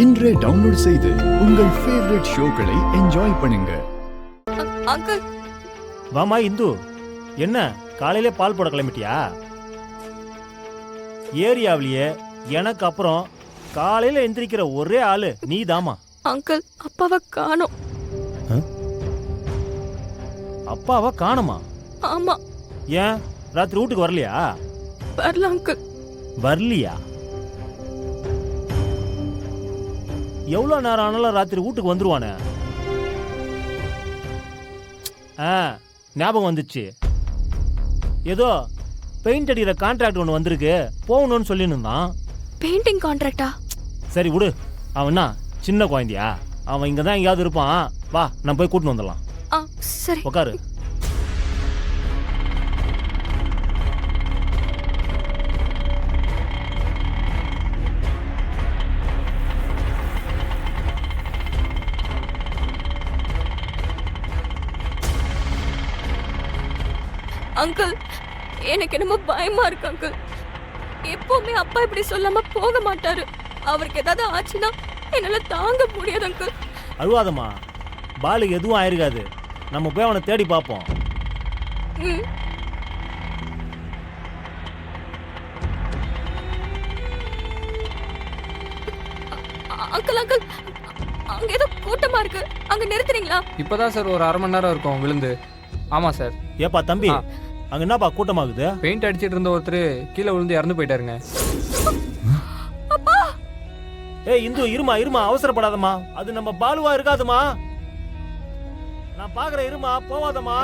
இன்றே டவுன்லோட் செய்து உங்கள் ஃபேவரட் ஷோக்களை என்ஜாய் பண்ணுங்க. அங்கிள் வாமா இந்து, என்ன காலையிலே பால் போட கிளம்பிட்டியா? ஏரியாவிலேயே எனக்கு அப்புறம் காலையில எந்திரிக்கிற ஒரே ஆளு நீ தாமா. அங்கிள் அப்பாவை காணோம். அப்பாவை காணுமா? ஆமா. ஏன் ராத்திரி வீட்டுக்கு வரலையா? வரல அங்கிள். வரலையா? எவ்வளோ நேரம் ஆனாலும் ராத்திரி வீட்டுக்கு வந்துருவானே. ஞாபகம் வந்துச்சு, ஏதோ பெயிண்ட் அடிக்கிற கான்ட்ராக்ட் ஒன்று வந்திருக்கு, போகணும்னு சொல்லியிருந்தான். பெயிண்டிங் கான்ட்ராக்டா? சரி விடு, அவனா சின்ன குழந்தையா, அவன் இங்கே தான் எங்கேயாவது இருப்பான். வா நான் போய் கூட்டின்னு வந்துடலாம். சரி உட்காரு. அங்கிள் எனக்கு என்னமோ பயமா இருக்கு அங்கிள். எப்பவுமே அப்பா இப்படி சொல்லாம போக மாட்டாரு. அவருக்கு ஏதாவது ஆச்சுன்னா என்னால தாங்க முடியாது அங்கிள். அழுவாதம்மா, பாலுக்கு எதுவும் ஆயிருக்காது. நம்ம போய் அவனை தேடி பார்ப்போம். அங்கிள் அங்கிள் அங்க ஏதோ கூட்டமா இருக்கு, அங்க நிறுத்துறீங்களா? இப்பதான் சார் ஒரு அரை மணி நேரம் இருக்கும் விழுந்து. ஆமா சார். ஏப்பா தம்பி, அங்க என்னப்பா கூட்டமாகுது? பெயிண்ட் அடிச்சிட்டு இருந்த ஒருத்தர் கீழே விழுந்து இறந்து போயிட்டாருங்க. ஏய் இந்து, இருமா இருமா, அவசரப்படாதம்மா. அது நம்ம பாலுவா இருக்காதுமா. நான் பாக்குறேன், இருமா, போவாதம்மா.